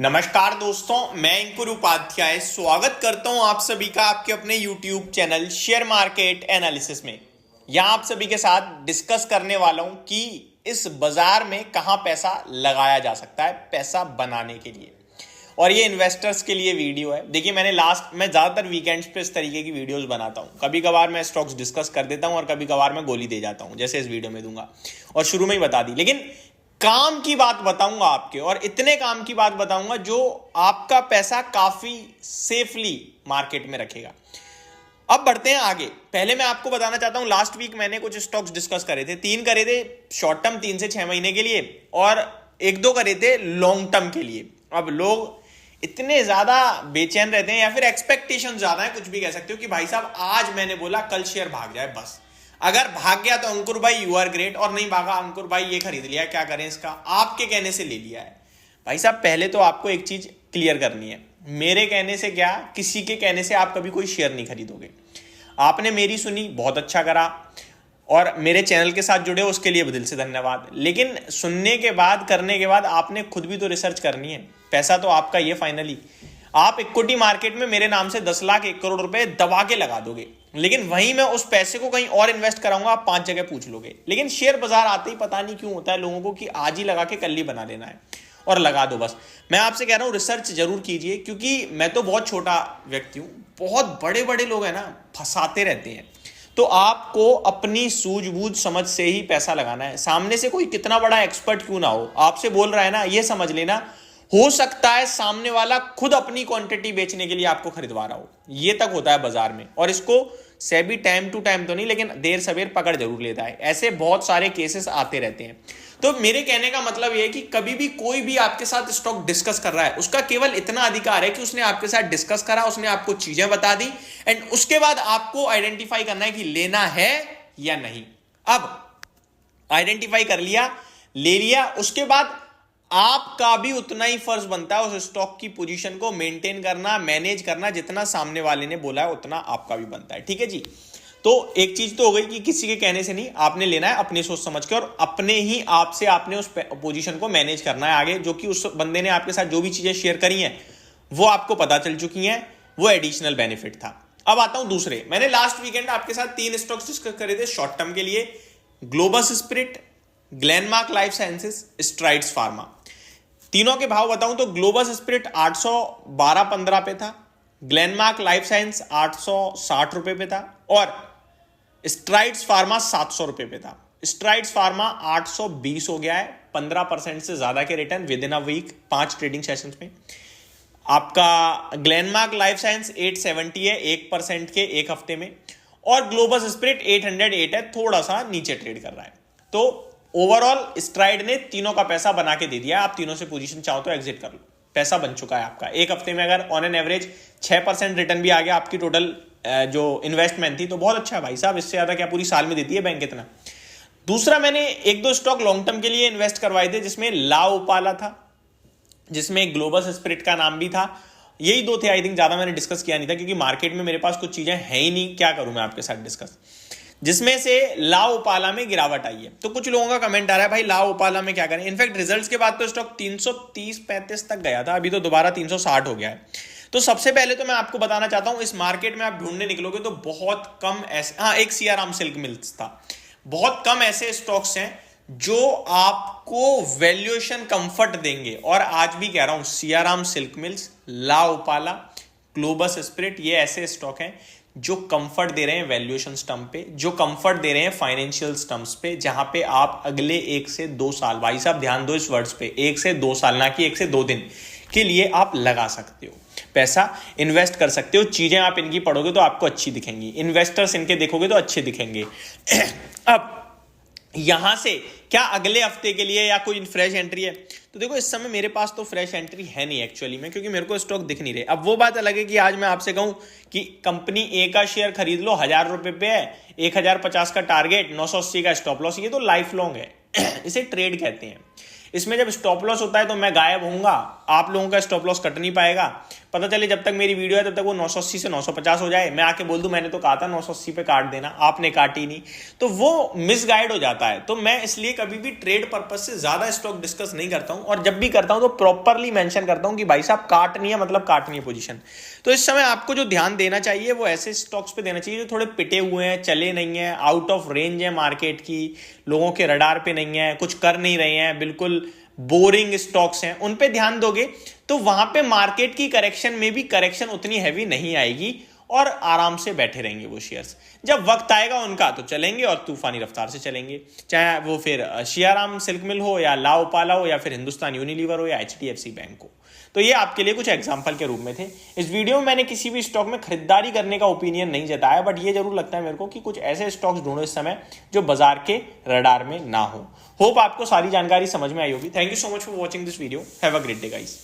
नमस्कार दोस्तों, मैं अंकुर उपाध्याय स्वागत करता हूं आप सभी का आपके अपने YouTube channel share market analysis में। यहां आप सभी के साथ डिस्कस करने वाला हूं कि इस बाजार में कहां पैसा लगाया जा सकता है पैसा बनाने के लिए, और ये इन्वेस्टर्स के लिए वीडियो है। देखिए, मैं ज़्यादातर वीकेंड्स पे इस तरीके की वीडियोस बनाता हूं। कभी कभार मैं स्टॉक्स डिस्कस कर देता हूं और कभी कभार मैं गोली दे जाता हूं, जैसे इस वीडियो में दूंगा और शुरू में ही बता दी। लेकिन काम की बात बताऊंगा आपके, और इतने काम की बात बताऊंगा जो आपका पैसा काफी सेफली मार्केट में रखेगा। अब बढ़ते हैं आगे। पहले मैं आपको बताना चाहता हूं, लास्ट वीक मैंने कुछ स्टॉक्स डिस्कस करे थे। 3 करे थे शॉर्ट टर्म 3 से 6 महीने के लिए, और 1-2 करे थे लॉन्ग टर्म के लिए। अब लोग इतने ज्यादा बेचैन रहते हैं या फिर एक्सपेक्टेशन ज्यादा है, कुछ भी कह सकते हो, कि भाई साहब आज मैंने बोला कल शेयर भाग जाए। बस अगर भाग गया तो अंकुर भाई यू आर ग्रेट, और नहीं भागा अंकुर भाई ये खरीद लिया, क्या करें इसका, आपके कहने से ले लिया है। भाई साहब, पहले तो आपको एक चीज क्लियर करनी है, मेरे कहने से क्या, किसी के कहने से आप कभी कोई शेयर नहीं खरीदोगे। आपने मेरी सुनी, बहुत अच्छा करा, और मेरे चैनल के साथ जुड़े उसके लिए दिल से धन्यवाद। लेकिन सुनने के बाद, करने के बाद आपने खुद भी तो रिसर्च करनी है। पैसा तो आपका ये फाइनली, आप इक्विटी मार्केट में मेरे नाम से 10 लाख 1 करोड़ रुपए दबा के लगा दोगे, लेकिन वहीं मैं उस पैसे को कहीं और इन्वेस्ट कराऊंगा, आप 5 जगह पूछ लोगे। लेकिन शेयर बाजार आते ही पता नहीं क्यों होता है लोगों को कि आज ही लगा के कल ही बना लेना है, और लगा दो बस। मैं आपसे कह रहा हूं रिसर्च जरूर कीजिए, क्योंकि मैं तो बहुत छोटा व्यक्ति हूं, बहुत बड़े बड़े लोग हैं ना, फंसाते रहते हैं। तो आपको अपनी सूझबूझ समझ से ही पैसा लगाना है। सामने से कोई कितना बड़ा एक्सपर्ट क्यों ना हो, आपसे बोल रहा है ना, यह समझ लेना हो सकता है सामने वाला खुद अपनी क्वांटिटी बेचने के लिए आपको खरीदवा रहा हो। ये तक होता है बाजार में, और इसको सेबी टाइम टू टाइम तो नहीं, लेकिन देर सवेर पकड़ जरूर लेता है। ऐसे बहुत सारे केसेस आते रहते हैं। तो मेरे कहने का मतलब यह है कि कभी भी कोई भी आपके साथ स्टॉक डिस्कस कर रहा है, उसका केवल इतना अधिकार है कि उसने आपके साथ डिस्कस करा, उसने आपको चीजें बता दी, एंड उसके बाद आपको आइडेंटिफाई करना है कि लेना है या नहीं। अब आइडेंटिफाई कर लिया, ले लिया, उसके बाद आपका भी उतना ही फर्ज बनता है उस स्टॉक की पोजीशन को मेंटेन करना, मैनेज करना, जितना सामने वाले ने बोला है उतना आपका भी बनता है। ठीक है जी। तो एक चीज तो हो गई कि किसी के कहने से नहीं, आपने लेना है अपनी सोच समझ के, और अपने ही आप से आपने उस पोजीशन को मैनेज करना है आगे, जो कि उस बंदे ने आपके साथ जो भी चीजें शेयर करी हैं वो आपको पता चल चुकी हैं, वो एडिशनल बेनिफिट था। अब आता हूं दूसरे। मैंने लास्ट वीकेंड आपके साथ 3 स्टॉक्स डिस्कस करे थे शॉर्ट टर्म के लिए: globus spirit, Glenmark life sciences, strides pharma. तीनों के भाव बताऊं तो ग्लोबस स्पिरिट 812.15 पे था, ग्लेनमार्क लाइफ साइंस 860 रुपए पे था, और स्ट्राइड्स फार्मा 700 रुपए पे था। स्ट्राइड्स फार्मा 820 हो गया है, 15% से ज्यादा के return within a week, 5 trading sessions में। आपका ग्लेनमार्क लाइफ साइंस 870 है, 1% के एक हफ्ते में, और ग्लोबस स्पिरिट 808 है, थोड़ा सा नीचे ट्रेड कर रहा है। तो ओवरऑल स्ट्राइड ने तीनों का पैसा बना के दे दिया। आप तीनों से पोजीशन चाहो तो एग्जिट कर लो, पैसा बन चुका है आपका। एक हफ्ते में अगर ऑन एन एवरेज 6% रिटर्न भी आ गया आपकी टोटल जो इन्वेस्टमेंट थी, तो बहुत अच्छा है भाई साहब। इससे ज्यादा क्या पूरी साल में देती है बैंक इतना। दूसरा, मैंने 1-2 स्टॉक लॉन्ग टर्म के लिए इन्वेस्ट करवाए थे, जिसमें ला ओपाला था, जिसमें ग्लोबस स्पिरिट का नाम भी था। यही 2 थे आई थिंक, ज्यादा मैंने डिस्कस किया नहीं था, क्योंकि मार्केट में मेरे पास कुछ चीजें हैं ही नहीं, क्या करूं मैं आपके साथ डिस्कस। जिसमें से ला ओपाला में गिरावट आई है। तो कुछ लोगों का कमेंट आ रहा है, भाई ला ओपाला में क्या करें। इनफैक्ट रिजल्ट्स के बाद तो स्टॉक 330-35 तक गया था, अभी तो दोबारा 360 हो गया है। तो सबसे पहले तो मैं आपको बताना चाहता हूं, इस मार्केट में आप ढूंढने निकलोगे तो बहुत कम ऐसे, एक सियाराम सिल्क मिल्स था, बहुत कम ऐसे स्टॉक्स हैं जो आपको वैल्यूएशन कंफर्ट देंगे। और आज भी कह रहा हूं, सियाराम सिल्क मिल्स, ला ओपाला, ग्लोबस स्पिरिट, ये ऐसे स्टॉक हैं जो कंफर्ट दे रहे हैं वैल्यूएशन स्टम्प पे, जो कंफर्ट दे रहे हैं फाइनेंशियल स्टम्प्स पे, जहां पे आप अगले 1 से 2 साल, भाई साहब ध्यान दो इस वर्ड्स पे, 1 से 2 साल, ना कि 1 से 2 दिन के लिए आप लगा सकते हो, पैसा इन्वेस्ट कर सकते हो। चीजें आप इनकी पढ़ोगे तो आपको अच्छी दिखेंगी, इन्वेस्टर्स इनके देखोगे तो अच्छे दिखेंगे। अब यहां से क्या अगले हफ्ते के लिए या कोई फ्रेश एंट्री है, तो देखो इस समय मेरे पास तो फ्रेश एंट्री है नहीं एक्चुअली में, क्योंकि मेरे को स्टॉक दिख नहीं रहे। अब वो बात अलग है कि आज मैं आपसे कहूं कि कंपनी ए का शेयर खरीद लो, 1000 रुपए पे है, 1050 का टारगेट, 980 का स्टॉप लॉस, ये तो लाइफ लॉन्ग है। इसे ट्रेड कहते हैं। इसमें जब स्टॉप लॉस होता है तो मैं गायब होऊंगा, आप लोगों का स्टॉप लॉस कट नहीं पाएगा। पता चले जब तक मेरी वीडियो है तब तक वो 980 से 950 हो जाए, मैं आके बोल दूं मैंने तो कहा था 980 पे काट देना, आपने काटी नहीं, तो वो मिसगाइड हो जाता है। तो मैं इसलिए कभी भी ट्रेड पर्पज से ज्यादा स्टॉक डिस्कस नहीं करता हूं, और जब भी करता हूं तो प्रॉपरली मेंशन करता हूं कि भाई साहब काटनी है मतलब काटनी है पोजीशन। तो इस समय आपको जो ध्यान देना चाहिए वो ऐसे स्टॉक्स पे देना चाहिए जो थोड़े पिटे हुए हैं, चले नहीं है, आउट ऑफ रेंज है मार्केट की, लोगों के रडार पे नहीं है, कुछ कर नहीं रहे हैं, बिल्कुल बोरिंग स्टॉक्स हैं, उन पे ध्यान दोगे तो वहां पे मार्केट की करेक्शन में भी करेक्शन उतनी हैवी नहीं आएगी और आराम से बैठे रहेंगे वो शेयर्स। जब वक्त आएगा उनका तो चलेंगे और तूफानी रफ्तार से चलेंगे, चाहे वो फिर शियाराम सिल्क मिल हो या लाओपाला हो या फिर हिंदुस्तान यूनिलीवर हो या HDFC बैंक हो। तो ये आपके लिए कुछ एग्जांपल के रूप में थे। इस वीडियो में मैंने किसी भी स्टॉक में खरीदारी करने का ओपिनियन नहीं जताया, बट ये जरूर लगता है मेरे को कि कुछ ऐसे स्टॉक्स ढूंढो इस समय जो बाजार के रडार में ना हो। होप आपको सारी जानकारी समझ में आई होगी। Thank you so much for watching this video. Have a great day guys.